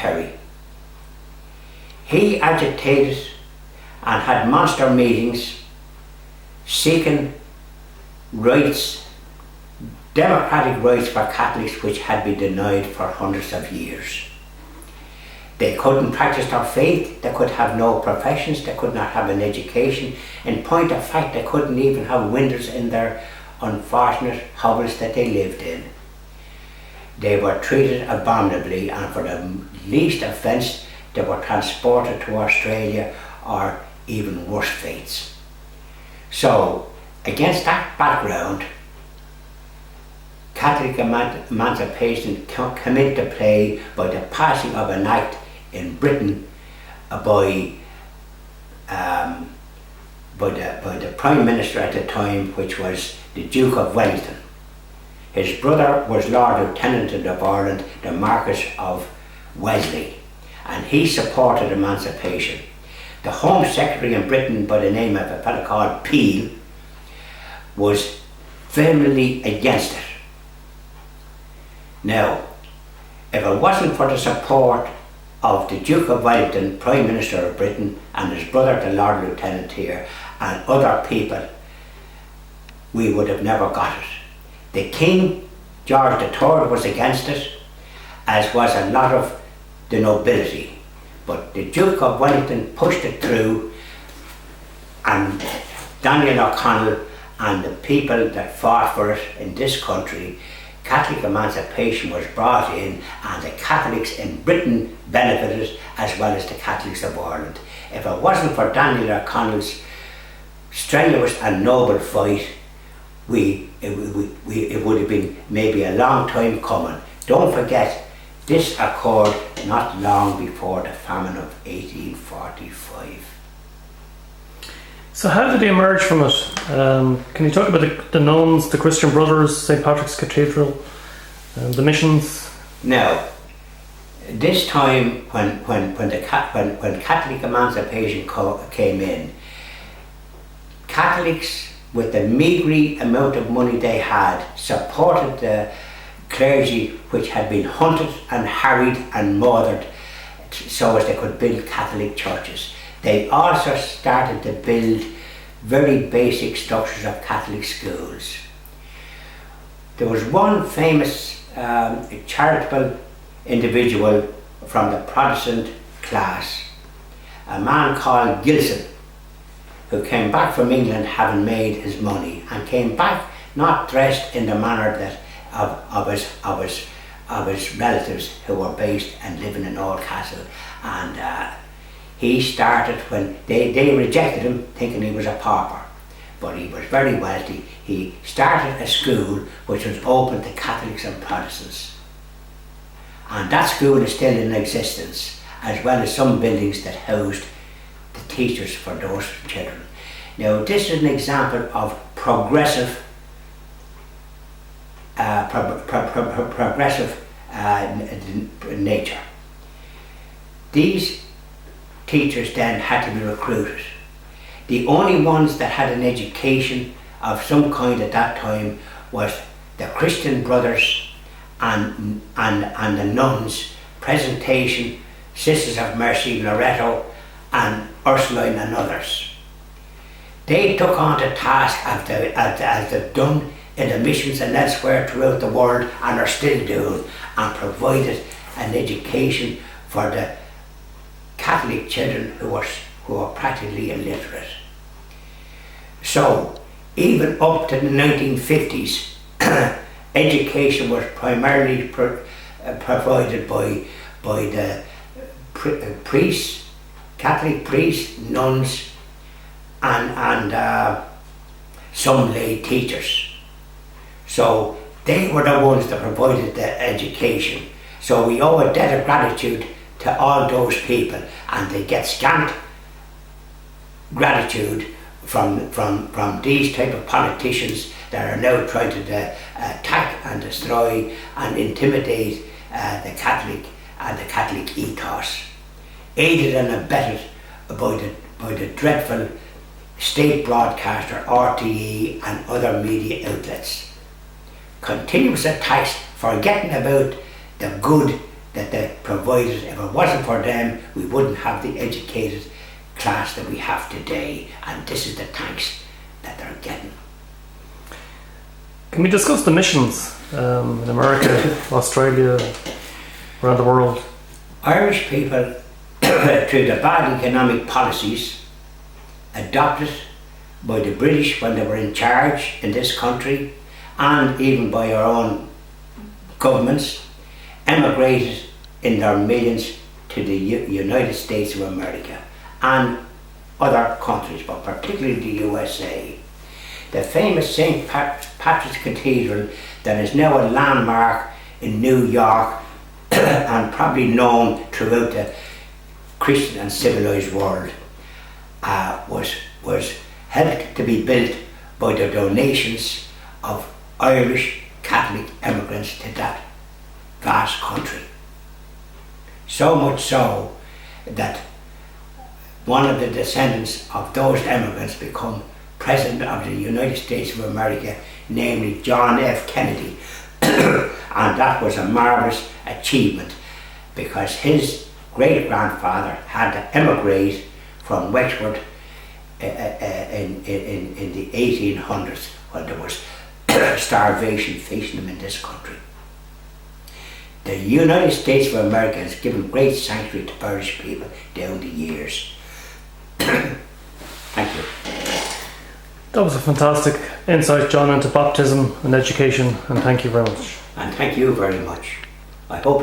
Kerry. He agitated and had monster meetings seeking rights, democratic rights for Catholics which had been denied for hundreds of years. They couldn't practice their faith, they could have no professions, they could not have an education. In point of fact, they couldn't even have windows in their unfortunate hovels that they lived in. They were treated abominably, and for the least offence they were transported to Australia or even worse fates. So, against that background, Catholic emancipation came into play by the passing of an act in Britain by the Prime Minister at the time, which was the Duke of Wellington. His brother was Lord Lieutenant of Ireland, the Marquess of Wellesley, and he supported emancipation. The Home Secretary in Britain, by the name of a fellow called Peel, was vehemently against it. Now, if it wasn't for the support of the Duke of Wellington, Prime Minister of Britain, and his brother, the Lord Lieutenant here, and other people, we would have never got it. The King, George III, was against it, as was a lot of the nobility. But the Duke of Wellington pushed it through, and Daniel O'Connell and the people that fought for it in this country, Catholic emancipation was brought in, and the Catholics in Britain benefited as well as the Catholics of Ireland. If it wasn't for Daniel O'Connell's strenuous and noble fight, it would have been maybe a long time coming. Don't forget, this occurred not long before the famine of 1845. So how did they emerge from it? Can you talk about the nuns, the Christian Brothers, St. Patrick's Cathedral, the missions? Now, this time when Catholic emancipation came in, Catholics, with the meagre amount of money they had, supported the clergy which had been hunted and harried and murdered so as they could build Catholic churches. They also started to build very basic structures of Catholic schools. There was one famous charitable individual from the Protestant class, a man called Gilson, who came back from England having made his money, and came back not dressed in the manner that of his relatives who were based and living in Oldcastle. And he started, when they rejected him thinking he was a pauper, but he was very wealthy. He started a school which was open to Catholics and Protestants, and that school is still in existence, as well as some buildings that housed the teachers for those children. Now, this is an example of progressive nature. These teachers then had to be recruited. The only ones that had an education of some kind at that time was the Christian Brothers and the nuns, Presentation, Sisters of Mercy, Loretto, and Ursuline, and others. They took on the task as they've done in the missions and elsewhere throughout the world, and are still doing, and provided an education for the Catholic children who were practically illiterate. So, even up to the 1950s, education was primarily provided by the priests, Catholic priests, nuns, and some lay teachers. So they were the ones that provided the education. So we owe a debt of gratitude to all those people, and they get scant gratitude from these type of politicians that are now trying to attack and destroy and intimidate the Catholic and the Catholic ethos, aided and abetted by the dreadful state broadcaster RTE and other media outlets. Continuous attacks, forgetting about the good that they provided. If it wasn't for them, we wouldn't have the educated class that we have today, and this is the thanks that they're getting. Can we discuss the missions in America, Australia, around the world? Irish people, through the bad economic policies adopted by the British when they were in charge in this country, and even by our own governments, emigrated in their millions to the United States of America and other countries, but particularly the USA. The famous St. Patrick's Cathedral, that is now a landmark in New York and probably known throughout the Christian and civilized world, was helped to be built by the donations of Irish Catholic immigrants to that vast country. So much so that one of the descendants of those immigrants become President of the United States of America, namely John F. Kennedy. And that was a marvellous achievement, because his great-grandfather had to emigrate from Wexford in the 1800s, when there was starvation facing them in this country. The United States of America has given great sanctuary to Irish people down the years. Thank you. That was a fantastic insight, John, into baptism and education, and thank you very much. And thank you very much. I hope